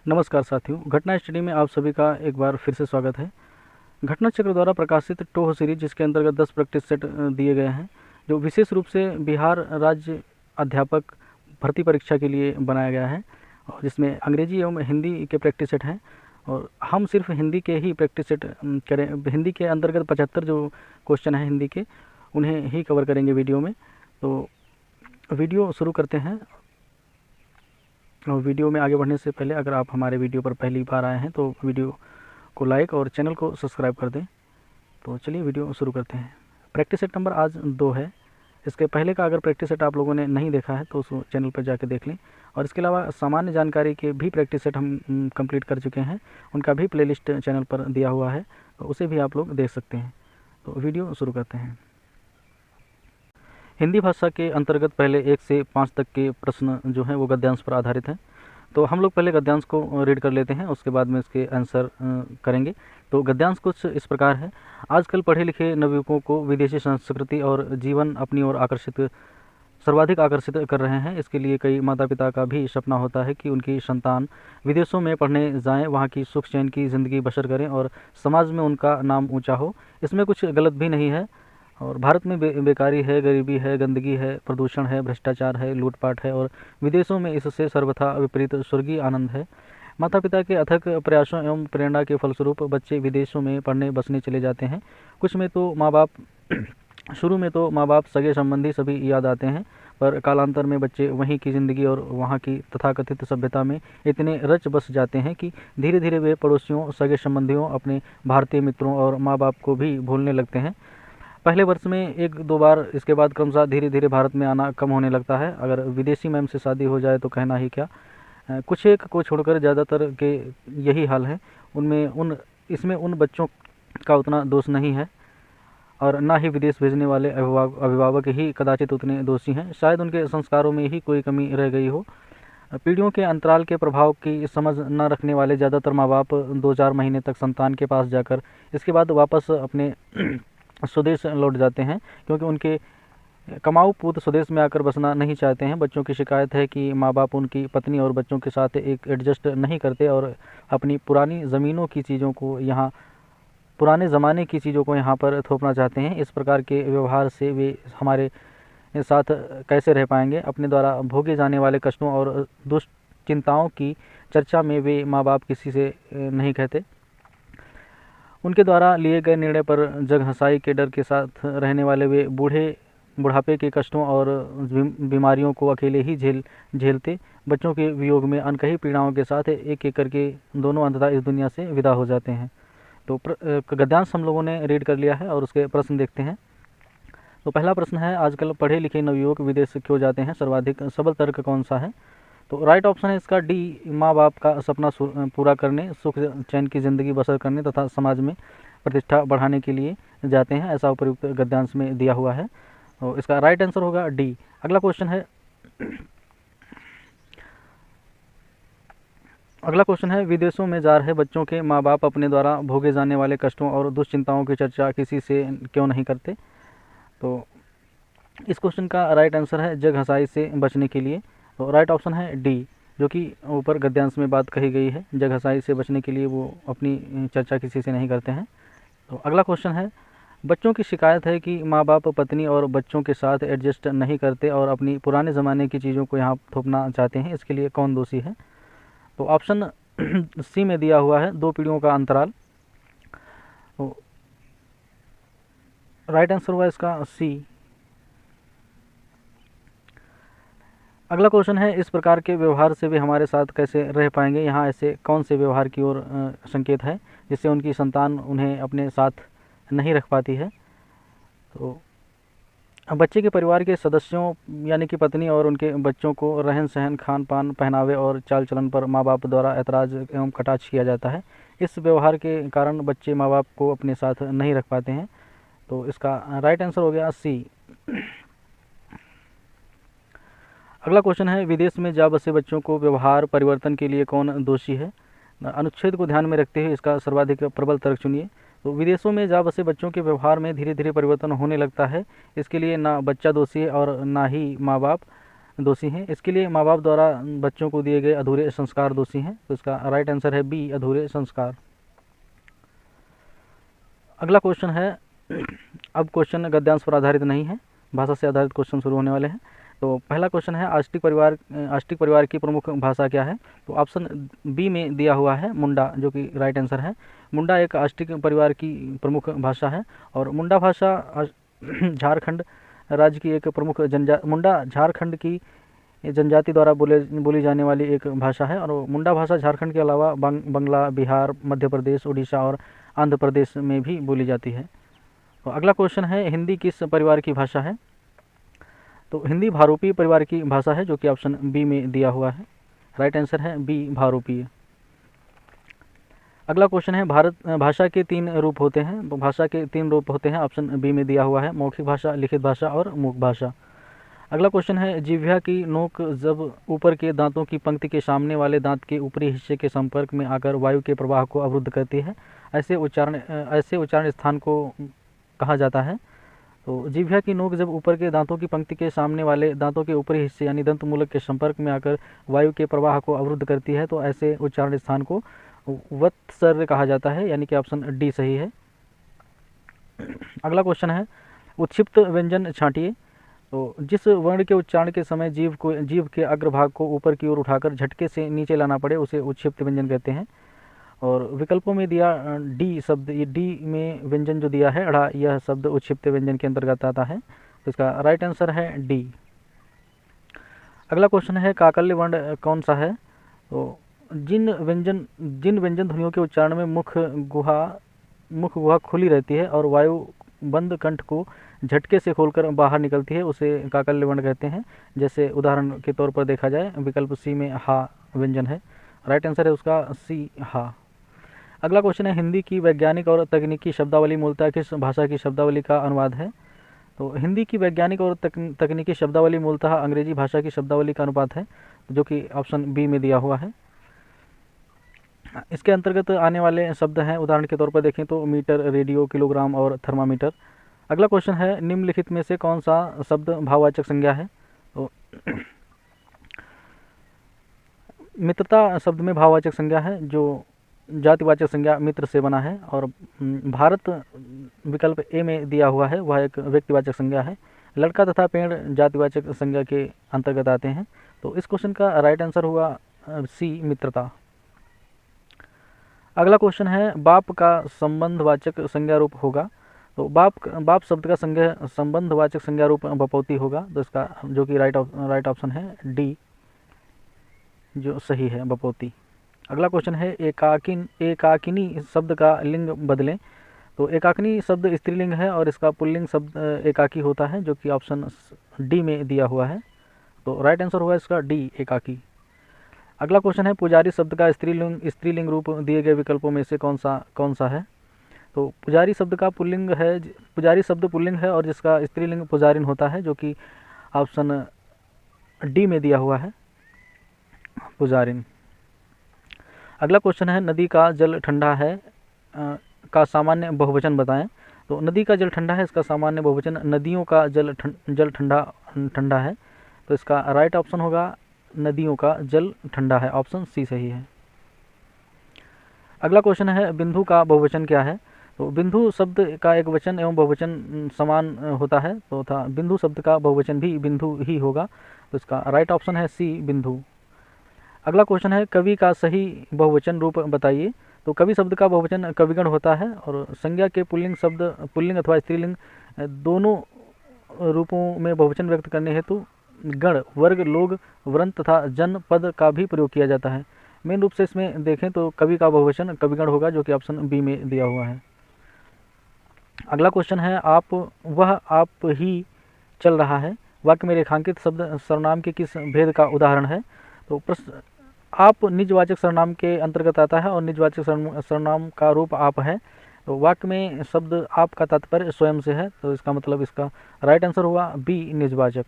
नमस्कार साथियों, घटना स्टडी में आप सभी का एक बार फिर से स्वागत है। घटना चक्र द्वारा प्रकाशित टोह सीरीज, जिसके अंतर्गत 10 प्रैक्टिस सेट दिए गए हैं, जो विशेष रूप से बिहार राज्य अध्यापक भर्ती परीक्षा के लिए बनाया गया है, और जिसमें अंग्रेजी एवं हिंदी के प्रैक्टिस सेट हैं। और हम सिर्फ हिंदी के ही प्रैक्टिस सेट करें। हिंदी के अंतर्गत 75 जो क्वेश्चन हैं हिंदी के, उन्हें ही कवर करेंगे वीडियो में। तो वीडियो शुरू करते हैं। और वीडियो में आगे बढ़ने से पहले अगर आप हमारे वीडियो पर पहली बार आए हैं तो वीडियो को लाइक और चैनल को सब्सक्राइब कर दें। तो चलिए वीडियो शुरू करते हैं। प्रैक्टिस सेट नंबर आज 2 है। इसके पहले का अगर प्रैक्टिस सेट आप लोगों ने नहीं देखा है तो उस चैनल पर जाकर देख लें। और इसके अलावा सामान्य जानकारी के भी प्रैक्टिस सेट हम कंप्लीट कर चुके हैं, उनका भी प्लेलिस्ट चैनल पर दिया हुआ है, तो उसे भी आप लोग देख सकते हैं। तो वीडियो शुरू करते हैं। हिंदी भाषा के अंतर्गत पहले 1 से 5 तक के प्रश्न जो हैं वो गद्यांश पर आधारित हैं। तो हम लोग पहले गद्यांश को रीड कर लेते हैं, उसके बाद में इसके आंसर करेंगे। तो गद्यांश कुछ इस प्रकार है। आजकल पढ़े लिखे नवयुवकों को विदेशी संस्कृति और जीवन अपनी ओर सर्वाधिक आकर्षित कर रहे हैं। इसके लिए कई माता पिता का भी सपना होता है कि उनकी संतान विदेशों में पढ़ने जाएं, वहां की सुख चैन की ज़िंदगी बसर करें और समाज में उनका नाम ऊंचा हो। इसमें कुछ गलत भी नहीं है। और भारत में बेकारी है, गरीबी है, गंदगी है, प्रदूषण है, भ्रष्टाचार है, लूटपाट है, और विदेशों में इससे सर्वथा विपरीत स्वर्गीय आनंद है। माता पिता के अथक प्रयासों एवं प्रेरणा के फलस्वरूप बच्चे विदेशों में पढ़ने बसने चले जाते हैं। शुरू में तो माँ बाप सगे संबंधी सभी याद आते हैं, पर कालांतर में बच्चे वहीं की ज़िंदगी और वहाँ की तथाकथित सभ्यता में इतने रच बस जाते हैं कि धीरे धीरे वे पड़ोसियों, सगे संबंधियों, अपने भारतीय मित्रों और माँ बाप को भी भूलने लगते हैं। पहले वर्ष में 1-2 बार, इसके बाद क्रमशः धीरे धीरे भारत में आना कम होने लगता है। अगर विदेशी मैम से शादी हो जाए तो कहना ही क्या। कुछ एक को छोड़कर ज़्यादातर के यही हाल है। इसमें उन बच्चों का उतना दोष नहीं है, और ना ही विदेश भेजने वाले अभिभावक ही कदाचित उतने दोषी हैं। शायद उनके संस्कारों में ही कोई कमी रह गई हो। पीढ़ियों के अंतराल के प्रभाव की समझ न रखने वाले ज़्यादातर माँ बाप 2-4 महीने तक संतान के पास जाकर इसके बाद वापस अपने स्वदेश लौट जाते हैं, क्योंकि उनके कमाऊ पूत स्वदेश में आकर बसना नहीं चाहते हैं। बच्चों की शिकायत है कि माँ बाप उनकी पत्नी और बच्चों के साथ एक एडजस्ट नहीं करते और अपनी पुराने ज़माने की चीज़ों को यहाँ पर थोपना चाहते हैं। इस प्रकार के व्यवहार से वे हमारे साथ कैसे रह पाएंगे। अपने द्वारा भोगे जाने वाले कष्टों और दुश्चिंताओं की चर्चा में वे माँ बाप किसी से नहीं कहते। उनके द्वारा लिए गए निर्णय पर जग हंसाई के डर के साथ रहने वाले वे बुढ़ापे के कष्टों और बीमारियों को अकेले ही झेलते बच्चों के वियोग में अनकही पीड़ाओं के साथ एक एक करके दोनों अंततः इस दुनिया से विदा हो जाते हैं। तो गद्यांश हम लोगों ने रीड कर लिया है और उसके प्रश्न देखते हैं। तो पहला प्रश्न है, आजकल पढ़े लिखे नवयुवक विदेश क्यों जाते हैं, सर्वाधिक सबल तर्क कौन सा है। तो राइट ऑप्शन है इसका डी, माँ बाप का सपना पूरा करने, सुख चैन की ज़िंदगी बसर करने तथा समाज में प्रतिष्ठा बढ़ाने के लिए जाते हैं, ऐसा उपयुक्त गद्यांश में दिया हुआ है। तो इसका राइट आंसर होगा डी। अगला क्वेश्चन है, विदेशों में जा रहे बच्चों के माँ बाप अपने द्वारा भोगे जाने वाले कष्टों और दुश्चिंताओं की चर्चा किसी से क्यों नहीं करते। तो इस क्वेश्चन का राइट आंसर है जग हंसाई से बचने के लिए। तो राइट ऑप्शन है डी, जो कि ऊपर गद्यांश में बात कही गई है, जग हंसाई से बचने के लिए वो अपनी चर्चा किसी से नहीं करते हैं। तो अगला क्वेश्चन है, बच्चों की शिकायत है कि माँ बाप पत्नी और बच्चों के साथ एडजस्ट नहीं करते और अपनी पुराने ज़माने की चीज़ों को यहाँ थोपना चाहते हैं, इसके लिए कौन दोषी है। तो ऑप्शन सी में दिया हुआ है 2 पीढ़ियों का अंतराल। तो राइट आंसर हुआ इसका सी। अगला क्वेश्चन है, इस प्रकार के व्यवहार से वे हमारे साथ कैसे रह पाएंगे। यहाँ ऐसे कौन से व्यवहार की ओर संकेत है जिससे उनकी संतान उन्हें अपने साथ नहीं रख पाती है। तो बच्चे के परिवार के सदस्यों यानी कि पत्नी और उनके बच्चों को रहन सहन, खान पान, पहनावे और चाल चलन पर माँ बाप द्वारा ऐतराज़ एवं कटाक्ष किया जाता है। इस व्यवहार के कारण बच्चे माँ बाप को अपने साथ नहीं रख पाते हैं। तो इसका राइट आंसर हो गया सी। अगला क्वेश्चन है, विदेश में जा बसे बच्चों को व्यवहार परिवर्तन के लिए कौन दोषी है। अनुच्छेद को ध्यान में रखते हुए इसका सर्वाधिक प्रबल तर्क चुनिए। तो विदेशों में जा बसे बच्चों के व्यवहार में धीरे धीरे परिवर्तन होने लगता है। इसके लिए ना बच्चा दोषी है और ना ही माँ बाप। दोषी हैं। इसके लिए माँ बाप द्वारा बच्चों को दिए गए अधूरे संस्कार दोषी हैं। तो इसका राइट आंसर है बी, अधूरे संस्कार। अगला क्वेश्चन है, अब क्वेश्चन गद्यांश पर आधारित नहीं है, भाषा से आधारित क्वेश्चन शुरू होने वाले हैं। तो पहला क्वेश्चन है, आष्टिक परिवार की प्रमुख भाषा क्या है? तो ऑप्शन बी में दिया हुआ है मुंडा, जो कि राइट आंसर है। मुंडा एक आष्टिक परिवार की प्रमुख भाषा है और मुंडा भाषा झारखंड राज्य की एक प्रमुख मुंडा झारखंड की जनजाति द्वारा बोली जाने वाली एक भाषा है और मुंडा भाषा झारखंड के अलावा बंगला, बिहार, मध्य प्रदेश, उड़ीसा और आंध्र प्रदेश में भी बोली जाती है। तो अगला क्वेश्चन है, हिंदी किस परिवार की भाषा है? तो हिंदी भारूपीय परिवार की भाषा है, जो कि ऑप्शन बी में दिया हुआ है। राइट आंसर है बी, भारूपीय। अगला क्वेश्चन है, भाषा के 3 रूप होते हैं। तो भाषा के 3 रूप होते हैं, ऑप्शन बी में दिया हुआ है, मौखिक भाषा, लिखित भाषा और मूक भाषा। अगला क्वेश्चन है, जिह्वा की नोक जब ऊपर के दांतों की पंक्ति के सामने वाले दांत के ऊपरी हिस्से के संपर्क में आकर वायु के प्रवाह को अवरुद्ध करती है, ऐसे उच्चारण स्थान को कहा जाता है। तो जिह्वा की नोक जब ऊपर के दांतों की पंक्ति के सामने वाले दांतों के ऊपरी हिस्से यानी दंत मूलक के संपर्क में आकर वायु के प्रवाह को अवरुद्ध करती है, तो ऐसे उच्चारण स्थान को वत्सर्य कहा जाता है, यानी कि ऑप्शन डी सही है। अगला क्वेश्चन है, उत्क्षिप्त व्यंजन छांटिए। तो जिस वर्ण के उच्चारण के समय जीभ के अग्रभाग को ऊपर की ओर उठाकर झटके से नीचे लाना पड़े, उसे उत्क्षिप्त व्यंजन कहते हैं। और विकल्पों में दिया डी शब्द, ये डी में व्यंजन जो दिया है अड़ा, यह शब्द उत्क्षिप्त व्यंजन के अंतर्गत आता है। तो इसका राइट आंसर है डी। अगला क्वेश्चन है, काकल्य वर्ण कौन सा है? तो जिन व्यंजन ध्वनियों के उच्चारण में मुख गुहा खुली रहती है और वायु बंद कंठ को झटके से खोलकर बाहर निकलती है, उसे काकल्य वर्ण कहते हैं। जैसे उदाहरण के तौर पर देखा जाए, विकल्प सी में हा व्यंजन है। राइट आंसर है उसका सी, हा। अगला क्वेश्चन है, हिंदी की वैज्ञानिक और तकनीकी शब्दावली मूलतः किस भाषा की शब्दावली का अनुवाद है? तो हिंदी की वैज्ञानिक और तकनीकी शब्दावली मूलतः अंग्रेजी भाषा की शब्दावली का अनुपात है, जो कि ऑप्शन बी में दिया हुआ है। इसके अंतर्गत आने वाले शब्द हैं, उदाहरण के तौर पर देखें तो मीटर, रेडियो, किलोग्राम और थर्मामीटर। अगला क्वेश्चन है, निम्नलिखित में से कौन सा शब्द भाववाचक संज्ञा है? तो मित्रता शब्द में भाववाचक संज्ञा है, जो जातिवाचक संज्ञा मित्र से बना है। और भारत विकल्प ए में दिया हुआ है, वह एक व्यक्तिवाचक संज्ञा है। लड़का तथा पेड़ जातिवाचक संज्ञा के अंतर्गत आते हैं। तो इस क्वेश्चन का राइट आंसर हुआ सी, मित्रता। अगला क्वेश्चन है, बाप का संबंधवाचक संज्ञा रूप होगा। तो बाप शब्द का संबंधवाचक संज्ञा रूप बपौती होगा। तो इसका जो कि राइट ऑप्शन है डी, जो सही है, बपौती। अगला क्वेश्चन है, एकाकिनी शब्द का लिंग बदलें। तो एकाकिनी शब्द स्त्रीलिंग है और इसका पुल्लिंग शब्द एकाकी होता है, जो कि ऑप्शन डी में दिया हुआ है। तो राइट आंसर हुआ इसका डी, एकाकी। अगला क्वेश्चन है, पुजारी शब्द का स्त्रीलिंग रूप दिए गए विकल्पों में से कौन सा है? तो पुजारी शब्द का पुल्लिंग है, पुजारी शब्द पुल्लिंग है और जिसका स्त्रीलिंग पुजारिन होता है, जो कि ऑप्शन डी में दिया हुआ है, पुजारिन। अगला क्वेश्चन है, नदी का जल ठंडा है का सामान्य बहुवचन बताएं। तो नदी का जल ठंडा है, इसका सामान्य बहुवचन नदियों का जल ठंडा है। तो इसका राइट ऑप्शन होगा नदियों का जल ठंडा है, ऑप्शन सी सही है। अगला क्वेश्चन है, बिंदु का बहुवचन क्या है? तो बिंदु शब्द का एक वचन एवं बहुवचन समान होता है, तो था बिंदु शब्द का बहुवचन भी बिंदु ही होगा। तो इसका राइट ऑप्शन है सी, बिंदु। अगला क्वेश्चन है, कवि का सही बहुवचन रूप बताइए। तो कवि शब्द का बहुवचन कविगण होता है और संज्ञा के पुल्लिंग अथवा स्त्रीलिंग दोनों रूपों में बहुवचन व्यक्त करने हेतु गण, वर्ग, लोग, वृंत तथा जन पद का भी प्रयोग किया जाता है। मेन रूप से इसमें देखें तो कवि का बहुवचन कविगण होगा, जो कि ऑप्शन बी में दिया हुआ है। अगला क्वेश्चन है, आप ही चल रहा है वाक्य में रेखांकित शब्द सर्वनाम के किस भेद का उदाहरण है? तो प्रश्न, आप निजवाचक सर्वनाम के अंतर्गत आता है और निजवाचक सर्वनाम का रूप आप है। तो वाक्य में शब्द आप का तात्पर्य स्वयं से है, तो इसका मतलब इसका राइट आंसर हुआ बी, निजवाचक।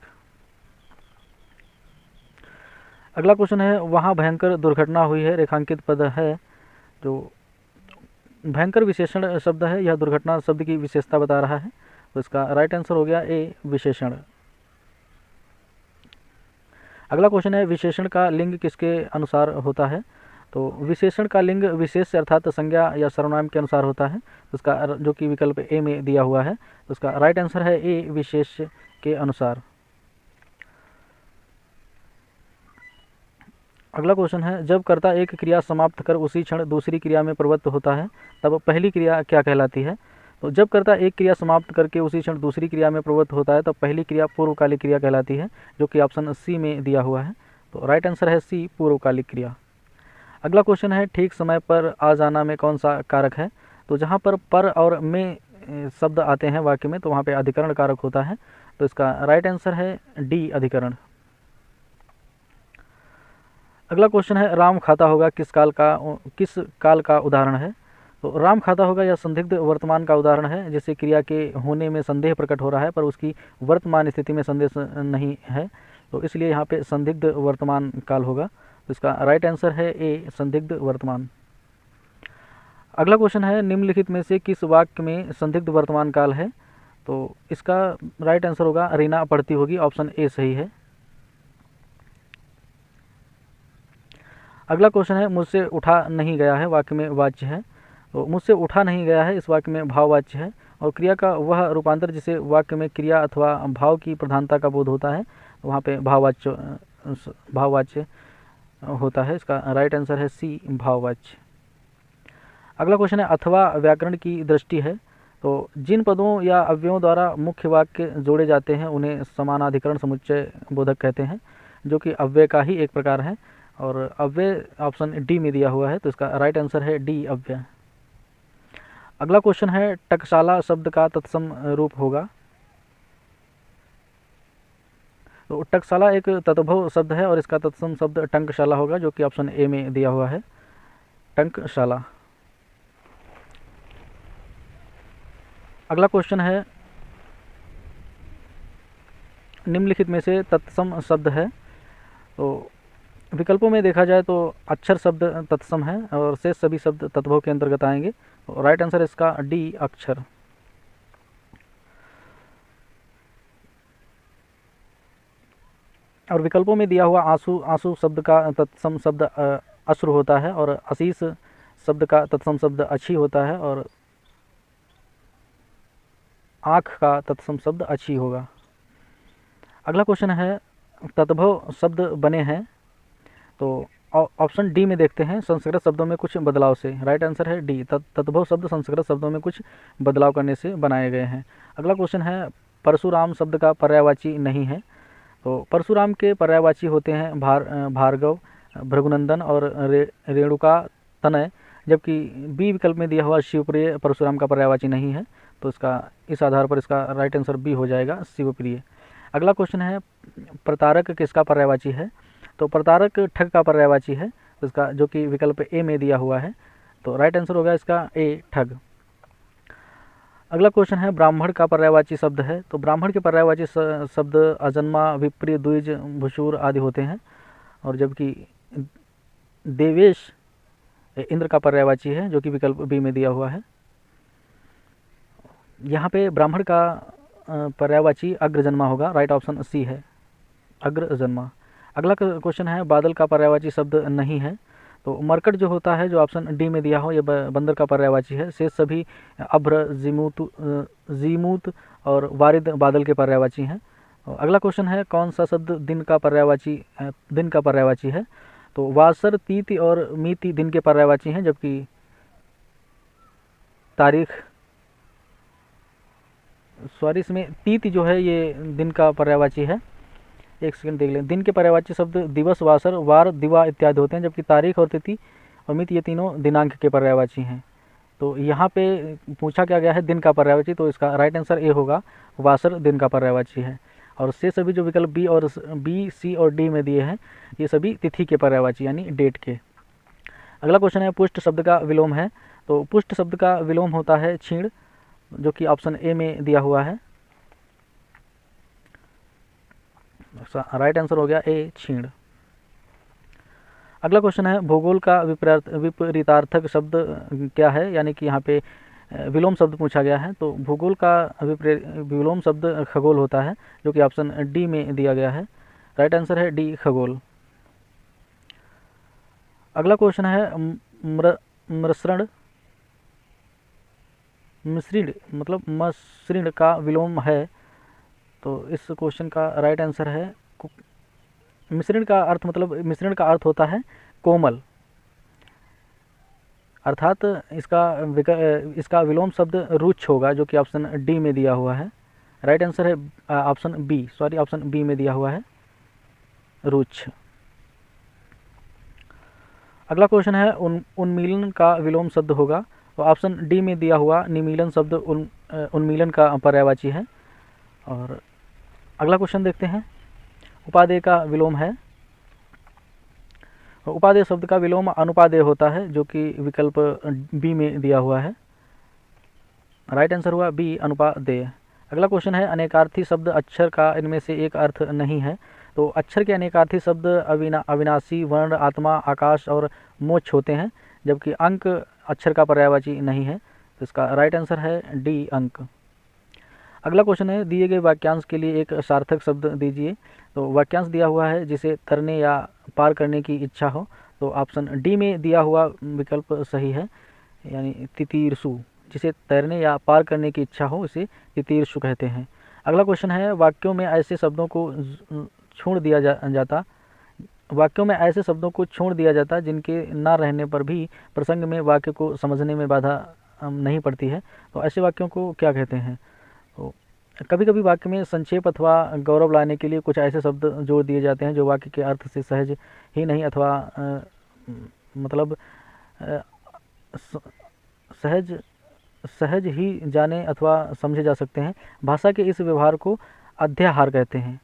अगला क्वेश्चन है, वहाँ भयंकर दुर्घटना हुई है, रेखांकित पद है। जो भयंकर विशेषण शब्द है, यह दुर्घटना शब्द की विशेषता बता रहा है। तो इसका राइट आंसर हो गया ए, विशेषण। अगला क्वेश्चन है विशेषण का लिंग किसके अनुसार होता है। तो विशेषण का लिंग विशेष अर्थात संज्ञा या सर्वनाम के अनुसार होता है। तो उसका जो कि विकल्प ए में दिया हुआ है, तो उसका राइट आंसर है ए, विशेष के अनुसार। अगला क्वेश्चन है जब कर्ता एक क्रिया समाप्त कर उसी क्षण दूसरी क्रिया में प्रवृत्त होता है तब पहली क्रिया क्या कहलाती है। तो जब कर्ता एक क्रिया समाप्त करके उसी क्षण दूसरी क्रिया में प्रवृत्त होता है तब पहली क्रिया पूर्वकालिक क्रिया कहलाती है, जो कि ऑप्शन सी में दिया हुआ है। तो राइट आंसर है सी, पूर्वकालिक क्रिया। अगला क्वेश्चन है ठीक समय पर आ जाना में कौन सा कारक है। तो जहाँ पर और में शब्द आते हैं वाक्य में, तो वहाँ पे अधिकरण कारक होता है। तो इसका राइट आंसर है डी, अधिकरण। अगला क्वेश्चन है राम खाता होगा किस काल का उदाहरण है। तो राम खाता होगा यह संदिग्ध वर्तमान का उदाहरण है, जैसे क्रिया के होने में संदेह प्रकट हो रहा है पर उसकी वर्तमान स्थिति में संदेह नहीं है, तो इसलिए यहाँ पे संदिग्ध वर्तमान काल होगा। तो इसका राइट आंसर है ए, संदिग्ध वर्तमान। अगला क्वेश्चन है निम्नलिखित में से किस वाक्य में संदिग्ध वर्तमान काल है। तो इसका राइट आंसर होगा रीना पढ़ती होगी, ऑप्शन ए सही है। अगला क्वेश्चन है मुझसे उठा नहीं गया है वाक्य में वाच्य है। तो मुझसे उठा नहीं गया है इस वाक्य में भाववाच्य है, और क्रिया का वह रूपांतर जिसे वाक्य में क्रिया अथवा भाव की प्रधानता का बोध होता है, वहाँ पे भाववाच्य होता है। इसका राइट आंसर है सी, भाववाच्य। अगला क्वेश्चन है अथवा व्याकरण की दृष्टि है। तो जिन पदों या अव्ययों द्वारा मुख्य वाक्य जोड़े जाते हैं उन्हें समानाधिकरण समुच्चय बोधक कहते हैं, जो कि अव्यय का ही एक प्रकार है, और अव्यय ऑप्शन डी में दिया हुआ है। तो इसका राइट आंसर है डी, अव्यय। अगला क्वेश्चन है टकसाला शब्द का तत्सम रूप होगा। तो टकसाला एक तत्भव शब्द है और इसका तत्सम शब्द टंकशाला होगा, जो कि ऑप्शन ए में दिया हुआ है, टंकशाला। अगला क्वेश्चन है निम्नलिखित में से तत्सम शब्द है। तो विकल्पों में देखा जाए तो अक्षर शब्द तत्सम है और शेष सभी शब्द तत्भव के अंतर्गत आएंगे। तो राइट आंसर इसका डी, अक्षर। और विकल्पों में दिया हुआ आंसू, आंसू शब्द का तत्सम शब्द अश्रु होता है, और आशीष शब्द का तत्सम शब्द अच्छी होता है, और आँख का तत्सम शब्द अच्छी होगा। अगला क्वेश्चन है तत्भव शब्द बने हैं। तो ऑप्शन डी में देखते हैं संस्कृत शब्दों में कुछ बदलाव से। राइट आंसर है डी, तत्भव शब्द संस्कृत शब्दों में कुछ बदलाव करने से बनाए गए हैं। अगला क्वेश्चन है परशुराम शब्द का पर्यायवाची नहीं है। तो परशुराम के पर्यायवाची होते हैं भार्गव, भृगुनंदन और रेणुका तनय, जबकि बी विकल्प में दिया हुआ शिवप्रिय परशुराम का पर्यायवाची नहीं है। तो इस आधार पर इसका राइट आंसर बी हो जाएगा, शिवप्रिय। अगला क्वेश्चन है प्रतारक किसका पर्यायवाची है। तो प्रतारक ठग का पर्यायवाची है, इसका जो कि विकल्प ए में दिया हुआ है। तो राइट आंसर होगा इसका ए, ठग। अगला क्वेश्चन है ब्राह्मण का पर्यायवाची शब्द है। तो ब्राह्मण के पर्यायवाची शब्द अजन्मा, विप्रिय, द्विज, भूषूर आदि होते हैं, और जबकि देवेश इंद्र का पर्यायवाची है, जो कि विकल्प बी में दिया हुआ है। यहाँ पे ब्राह्मण का पर्यायवाची अग्रजन्मा होगा, राइट ऑप्शन सी है, अग्रजन्मा। अगला क्वेश्चन है बादल का पर्यायवाची शब्द नहीं है। तो मरकट जो होता है, जो ऑप्शन डी में दिया हो, ये बंदर का पर्यायवाची है। शेष सभी अभ्र, जीमूत और वारिद बादल के पर्यायवाची हैं। अगला क्वेश्चन है कौन सा शब्द दिन का पर्यायवाची है। तो वासर, तीति और मीति दिन के पर्यायवाची हैं, जबकि तारीख, सॉरी, इसमें तीति जो है ये दिन का पर्यायवाची है। एक सेकंड देख लें। दिन के पर्यायवाची शब्द दिवस, वासर, वार, दिवा इत्यादि होते हैं, जबकि तारीख और तिथि और मिति ये तीनों दिनांक के पर्यायवाची हैं। तो यहाँ पे पूछा क्या गया है दिन का पर्यायवाची, तो इसका राइट आंसर ए होगा, वासर दिन का पर्यायवाची है। और से सभी जो विकल्प बी, सी और डी में दिए हैं, ये सभी तिथि के पर्यायवाची यानी डेट के। अगला क्वेश्चन है पुष्ट शब्द का विलोम है। तो पुष्ट शब्द का विलोम होता है क्षीण, जो कि ऑप्शन ए में दिया हुआ है। राइट आंसर हो गया ए, क्षीण। अगला क्वेश्चन है भूगोल का विपरीतार्थक शब्द क्या है, यानी कि यहाँ पे विलोम शब्द पूछा गया है। तो भूगोल का विलोम शब्द खगोल होता है, जो कि ऑप्शन डी में दिया गया है। राइट आंसर है डी खगोल। अगला क्वेश्चन है मृसृण मिश्रिण मतलब मसृण का विलोम है। तो इस क्वेश्चन का राइट आंसर है मिश्रण का अर्थ मतलब मिश्रण का अर्थ होता है कोमल, अर्थात इसका विलोम शब्द रुक्ष होगा, जो कि ऑप्शन डी में दिया हुआ है। राइट आंसर है ऑप्शन बी में दिया हुआ है रुक्ष। अगला क्वेश्चन है उन्मीलन का विलोम शब्द होगा, तो ऑप्शन डी में दिया हुआ निमीलन शब्द उन्मीलन का पर्यायवाची है। और अगला क्वेश्चन देखते हैं, उपादेय का विलोम है। उपादेय शब्द का विलोम अनुपादेय होता है, जो कि विकल्प बी में दिया हुआ है। राइट आंसर हुआ बी अनुपादेय। अगला क्वेश्चन है, अनेकार्थी शब्द अक्षर का इनमें से एक अर्थ नहीं है। तो अक्षर के अनेकार्थी शब्द अविनाशी, वर्ण, आत्मा, आकाश और मोक्ष होते हैं, जबकि अंक अक्षर का पर्यायवाची नहीं है। तो इसका राइट आंसर है डी अंक। अगला क्वेश्चन है, दिए गए वाक्यांश के लिए एक सार्थक शब्द दीजिए। तो वाक्यांश दिया हुआ है जिसे तरने या पार करने की इच्छा हो, तो ऑप्शन डी में दिया हुआ विकल्प सही है, यानी तितीर्षु, जिसे तैरने या पार करने की इच्छा हो इसे तितीर्षु कहते हैं। अगला क्वेश्चन है, वाक्यों में ऐसे शब्दों को छोड़ दिया जाता जिनके ना रहने पर भी प्रसंग में वाक्य को समझने में बाधा नहीं पड़ती है। तो ऐसे वाक्यों को क्या कहते हैं? तो कभी कभी वाक्य में संक्षेप अथवा गौरव लाने के लिए कुछ ऐसे शब्द जोड़ दिए जाते हैं जो वाक्य के अर्थ से सहज ही नहीं अथवा मतलब सहज ही जाने अथवा समझे जा सकते हैं। भाषा के इस व्यवहार को अध्याहार कहते हैं।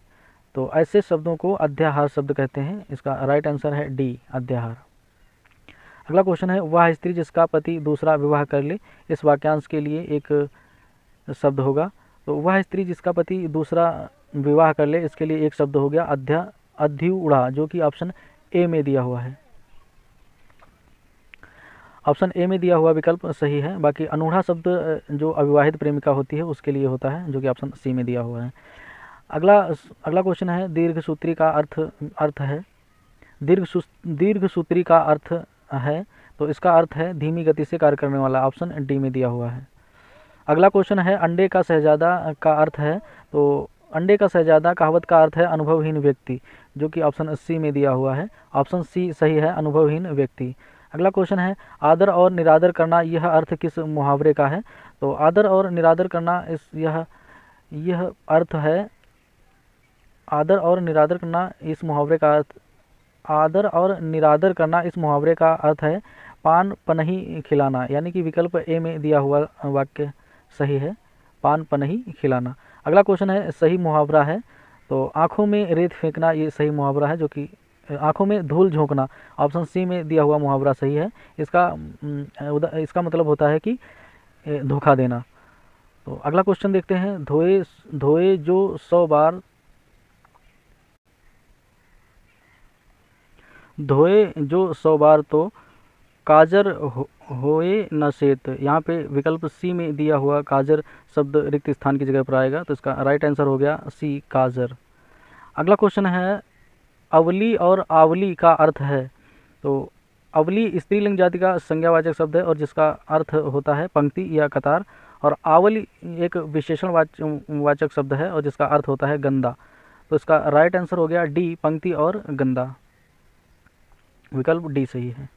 तो ऐसे शब्दों को अध्याहार शब्द कहते हैं। इसका राइट आंसर है डी अध्याहार। अगला क्वेश्चन है, वह स्त्री जिसका पति दूसरा विवाह कर ले, इस वाक्यांश के लिए एक शब्द होगा। तो वह स्त्री जिसका पति दूसरा विवाह कर ले, इसके लिए एक शब्द हो गया अध्युढ़ा, जो कि ऑप्शन ए में दिया हुआ है। ऑप्शन ए में दिया हुआ विकल्प सही है। बाकी अनूढ़ा शब्द जो अविवाहित प्रेमिका होती है उसके लिए होता है, जो कि ऑप्शन सी में दिया हुआ है। अगला क्वेश्चन है, दीर्घसूत्री का अर्थ है। दीर्घसूत्री का अर्थ है, तो इसका अर्थ है धीमी गति से कार्य करने वाला, ऑप्शन डी में दिया हुआ है। अगला क्वेश्चन है, अंडे का शहजादा का अर्थ है। तो अंडे का शहजादा कहावत का अर्थ है अनुभवहीन व्यक्ति, जो कि ऑप्शन सी में दिया हुआ है। ऑप्शन सी सही है, अनुभवहीन व्यक्ति। अगला क्वेश्चन है, आदर और निरादर करना, यह अर्थ किस मुहावरे का है? तो आदर और निरादर करना यह अर्थ है, आदर और निरादर करना इस मुहावरे का अर्थ है पान पनही खिलाना, यानी कि विकल्प ए में दिया हुआ वाक्य सही है, पान पनही खिलाना। अगला क्वेश्चन है, सही मुहावरा है। तो आंखों में रेत फेंकना, ये सही मुहावरा है, जो कि आंखों में धूल झोंकना, ऑप्शन सी में दिया हुआ मुहावरा सही है। इसका मतलब होता है कि धोखा देना। तो अगला क्वेश्चन देखते हैं, धोए जो 100 बार तो काजर होए न शेत, यहाँ पे विकल्प सी में दिया हुआ काजर शब्द रिक्त स्थान की जगह पर आएगा। तो इसका राइट आंसर हो गया सी काजर। अगला क्वेश्चन है, अवली और आवली का अर्थ है। तो अवली स्त्रीलिंग जाति का संज्ञावाचक शब्द है और जिसका अर्थ होता है पंक्ति या कतार, और आवली एक विशेषण वाचक शब्द है और जिसका अर्थ होता है गंदा। तो इसका राइट आंसर हो गया डी पंक्ति और गंदा, विकल्प डी सही है।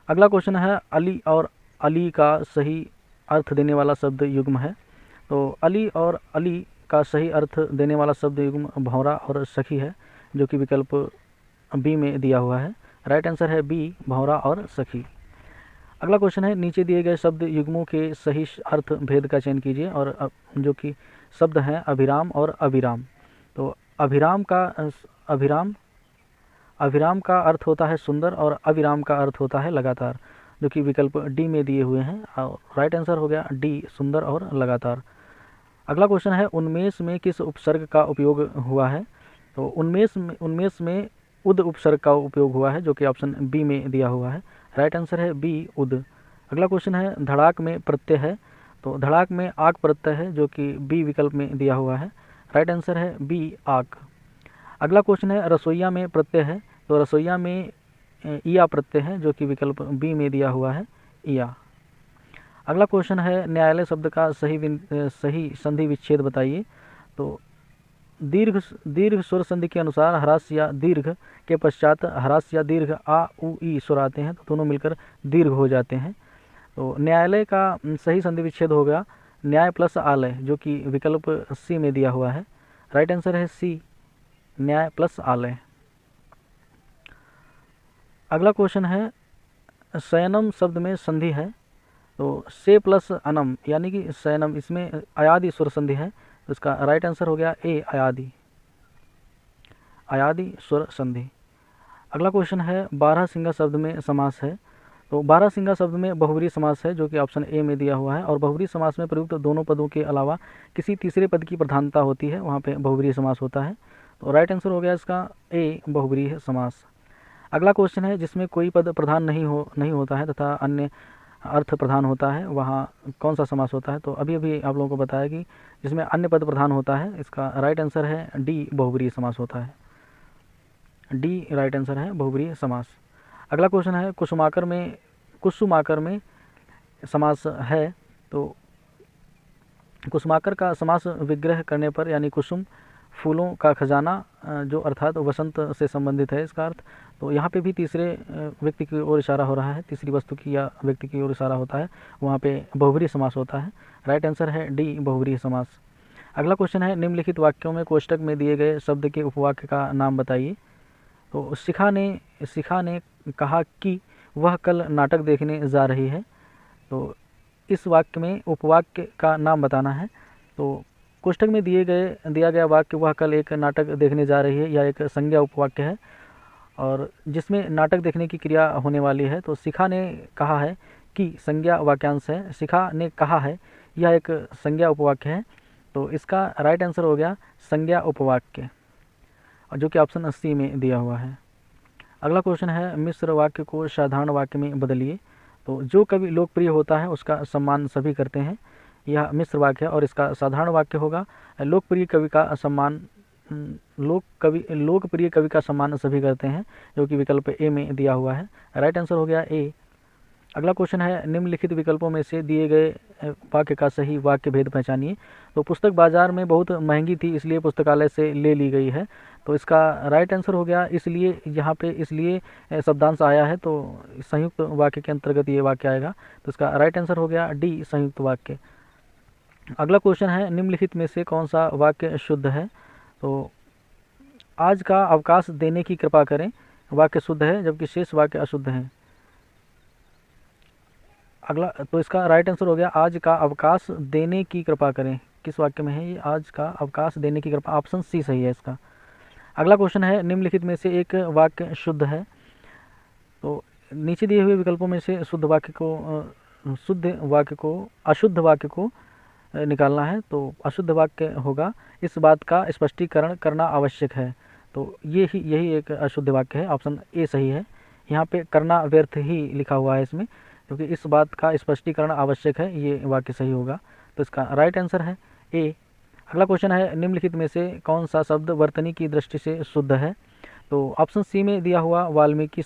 अगला क्वेश्चन है, अली और अली का सही अर्थ देने वाला शब्द युग्म है। तो अली और अली का सही अर्थ देने वाला शब्द युग्म भौरा और सखी है, जो कि विकल्प बी में दिया हुआ है। राइट आंसर है बी भौरा और सखी। अगला क्वेश्चन है, नीचे दिए गए शब्द युग्मों के सही अर्थ भेद का चयन कीजिए, और जो कि शब्द हैं अभिराम और अविराम। तो अभिराम का अर्थ होता है सुंदर और अविराम का अर्थ होता है लगातार, जो कि विकल्प डी में दिए हुए हैं। और राइट आंसर हो गया डी सुंदर और लगातार। अगला क्वेश्चन है, उन्मेष में किस उपसर्ग का उपयोग हुआ है? तो उन्मेष में उद उपसर्ग का उपयोग हुआ है, जो कि ऑप्शन बी में दिया हुआ है। राइट आंसर है बी उद। अगला क्वेश्चन है, धड़ाक में प्रत्यय है। तो धड़ाक में आक प्रत्यय है, जो कि बी विकल्प में दिया हुआ है। राइट आंसर है बी आक। अगला क्वेश्चन है रसोईया में प्रत्यय है, तो रसोईया में इया प्रत्यय है जो कि विकल्प बी में दिया हुआ है इया। अगला क्वेश्चन है न्यायालय शब्द का सही संधि विच्छेद बताइए। तो दीर्घ स्वर संधि के अनुसार ह्रास या दीर्घ के पश्चात ह्रास या दीर्घ आ उ ई स्वर आते हैं, तो दोनों मिलकर दीर्घ हो जाते हैं। तो न्यायालय का सही संधि विच्छेद हो गया न्याय प्लस आलय, जो कि विकल्प सी में दिया हुआ है। राइट आंसर है सी न्याय प्लस आलय। अगला क्वेश्चन है शयनम शब्द में संधि है, तो से प्लस अनम यानी कि शयनम, इसमें अयादि स्वर संधि है, तो इसका राइट आंसर हो गया ए अयादि स्वर संधि। अगला क्वेश्चन है बारहसिंगा शब्द में समास है, तो बारहसिंगा शब्द में बहुब्रीहि समास है जो कि ऑप्शन ए में दिया हुआ है, और बहुब्रीहि समास में प्रयुक्त दोनों पदों के अलावा किसी तीसरे पद की प्रधानता होती है, वहाँ पे बहुब्रीहि समास होता है। तो राइट आंसर हो गया इसका ए बहुब्रीहि समास। अगला क्वेश्चन है जिसमें कोई पद प्रधान नहीं होता है तथा अन्य अर्थ प्रधान होता है, वहाँ कौन सा समास होता है। तो अभी आप लोगों को बताया कि जिसमें अन्य पद प्रधान होता है, इसका राइट आंसर है डी बहुब्रीहि समास होता है। डी राइट आंसर है बहुब्रीहि समास। अगला क्वेश्चन है कुसुमाकर में समास है, तो कुसुमाकर का समास विग्रह करने पर यानी कुसुम फूलों का खजाना जो अर्थात वसंत से संबंधित है इसका अर्थ, तो यहाँ पे भी तीसरे व्यक्ति की ओर इशारा हो रहा है, तीसरी वस्तु की या व्यक्ति की ओर इशारा होता है, वहाँ पे बहुब्रीहि समास होता है। राइट आंसर है डी बहुब्रीहि समास। अगला क्वेश्चन है निम्नलिखित वाक्यों में कोष्टक में दिए गए शब्द के उपवाक्य का नाम बताइए। तो शिखा ने कहा कि वह कल नाटक देखने जा रही है, तो इस वाक्य में उपवाक्य का नाम बताना है। तो कोष्टक में दिया गया वाक्य वह कल एक नाटक देखने जा रही है, यह एक संज्ञा उपवाक्य है और जिसमें नाटक देखने की क्रिया होने वाली है। तो शिखा ने कहा है कि संज्ञा वाक्यांश है, शिखा ने कहा है यह एक संज्ञा उपवाक्य है, तो इसका राइट आंसर हो गया संज्ञा उपवाक्य, जो कि ऑप्शन सी में दिया हुआ है। अगला क्वेश्चन है मिश्र वाक्य को साधारण वाक्य में बदलिए। तो जो कवि लोकप्रिय होता है उसका सम्मान सभी करते हैं, यह मिश्र वाक्य है और इसका साधारण वाक्य होगा लोकप्रिय कवि का सम्मान सभी करते हैं, जो कि विकल्प ए में दिया हुआ है। राइट आंसर हो गया ए। अगला क्वेश्चन है निम्नलिखित विकल्पों में से दिए गए वाक्य का सही वाक्य भेद पहचानिए। तो पुस्तक बाजार में बहुत महंगी थी इसलिए पुस्तकालय से ले ली गई है, तो इसका राइट आंसर हो गया इसलिए, यहाँ पे इसलिए शब्दांश आया है तो संयुक्त वाक्य के अंतर्गत ये वाक्य आएगा, तो इसका राइट आंसर हो गया डी संयुक्त वाक्य। अगला क्वेश्चन है निम्नलिखित में से कौन सा वाक्य शुद्ध है। तो आज का अवकाश देने की कृपा करें वाक्य शुद्ध है जबकि शेष वाक्य अशुद्ध है। अगला तो इसका राइट आंसर हो गया आज का अवकाश देने की कृपा करें, किस वाक्य में है ये आज का अवकाश देने की कृपा, ऑप्शन सी सही है इसका। अगला क्वेश्चन है निम्नलिखित में से एक वाक्य शुद्ध है। तो नीचे दिए हुए विकल्पों में से अशुद्ध वाक्य को निकालना है, तो अशुद्ध वाक्य होगा इस बात का स्पष्टीकरण करना आवश्यक है, तो यही एक अशुद्ध वाक्य है, ऑप्शन ए सही है। यहाँ पे करना व्यर्थ ही लिखा हुआ है इसमें, क्योंकि इस बात का स्पष्टीकरण आवश्यक है, ये वाक्य सही होगा, तो इसका राइट आंसर है ए। अगला क्वेश्चन है निम्नलिखित में से कौन सा शब्द वर्तनी की दृष्टि से शुद्ध है। तो ऑप्शन सी में दिया हुआ वाल्मीकि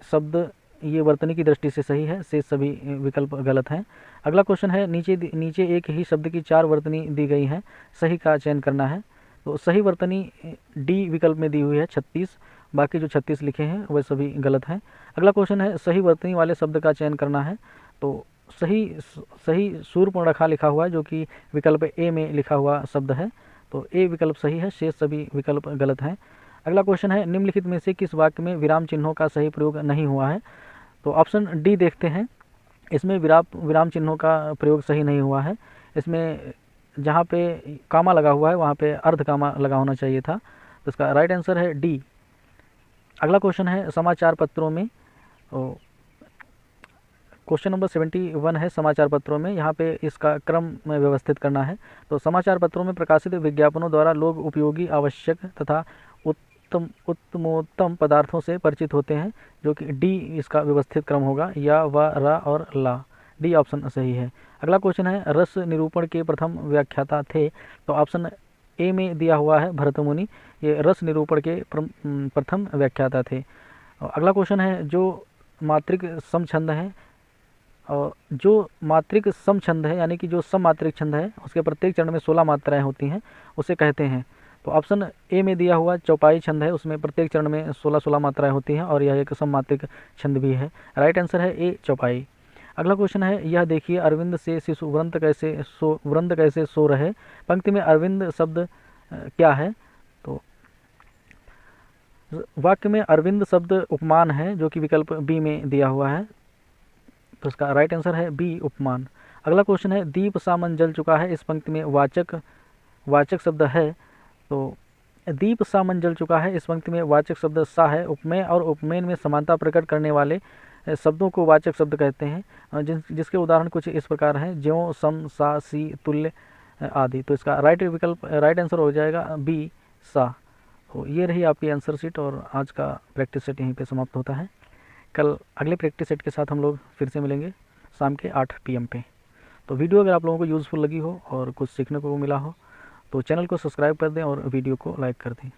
शब्द ये वर्तनी की दृष्टि से सही है, शेष सभी विकल्प गलत हैं। अगला क्वेश्चन है नीचे एक ही शब्द की 4 वर्तनी दी गई हैं, सही का चयन करना है। तो सही वर्तनी डी विकल्प में दी हुई है 36, बाकी जो 36 लिखे हैं वह सभी गलत हैं। अगला क्वेश्चन है सही वर्तनी वाले शब्द का चयन करना है। तो सही शूर्पणखा लिखा हुआ है जो कि विकल्प ए में लिखा हुआ शब्द है, तो ए विकल्प सही है, शेष सभी विकल्प गलत हैं। अगला क्वेश्चन है निम्नलिखित में से किस वाक्य में विराम चिन्हों का सही प्रयोग नहीं हुआ है। तो ऑप्शन डी देखते हैं, इसमें विराम चिन्हों का प्रयोग सही नहीं हुआ है। इसमें जहाँ पे कामा लगा हुआ है वहाँ पे अर्ध कामा लगा होना चाहिए था, तो इसका राइट आंसर है डी। अगला क्वेश्चन है समाचार पत्रों में, क्वेश्चन नंबर 71 है समाचार पत्रों में, यहाँ पे इसका क्रम में व्यवस्थित करना है। तो समाचार पत्रों में प्रकाशित विज्ञापनों द्वारा लोग उपयोगी, आवश्यक तथा उत्तमोत्तम पदार्थों से परिचित होते हैं, जो कि डी इसका व्यवस्थित क्रम होगा, या व रा और ला। डी ऑप्शन सही है। अगला क्वेश्चन है, रस निरूपण के प्रथम व्याख्याता थे? तो ऑप्शन ए में दिया हुआ है भरतमुनि, ये रस निरूपण के प्रथम व्याख्याता थे। अगला क्वेश्चन है, जो मात्रिक समछंद है, और जो मात्रिक समछंद है यानी कि जो सममात्रिक छंद है उसके प्रत्येक चरण में 16 मात्राएं होती हैं, उसे कहते हैं? तो ऑप्शन ए में दिया हुआ चौपाई छंद है, उसमें प्रत्येक चरण में 16 मात्राएं होती हैं और यह एक सममात्रिक छंद भी है। राइट आंसर है ए चौपाई। अगला क्वेश्चन है, यह देखिए अरविंद से शिशु वृंद कैसे सो रहे? पंक्ति में अरविंद शब्द क्या है? तो वाक्य में अरविंद शब्द उपमान है, जो कि विकल्प बी में दिया हुआ है, तो इसका राइट आंसर है बी उपमान। अगला क्वेश्चन है, दीप सामन जल चुका है, इस पंक्ति में वाचक शब्द है? तो दीप सामन जल चुका है, इस पंक्ति में वाचक शब्द सा है। उपमेय और उपमेय में समानता प्रकट करने वाले शब्दों को वाचक शब्द कहते हैं, जिसके उदाहरण कुछ इस प्रकार हैं, ज्यों, सम, सा, सी, तुल्य आदि। तो इसका राइट आंसर हो जाएगा बी सा। तो ये रही आपकी आंसर शीट, और आज का प्रैक्टिस सेट यहीं पे समाप्त होता है। कल अगले प्रैक्टिस सेट के साथ हम लोग फिर से मिलेंगे शाम के 8 PM पे। तो वीडियो अगर आप लोगों को यूज़फुल लगी हो और कुछ सीखने को मिला हो तो चैनल को सब्सक्राइब कर दें और वीडियो को लाइक कर दें।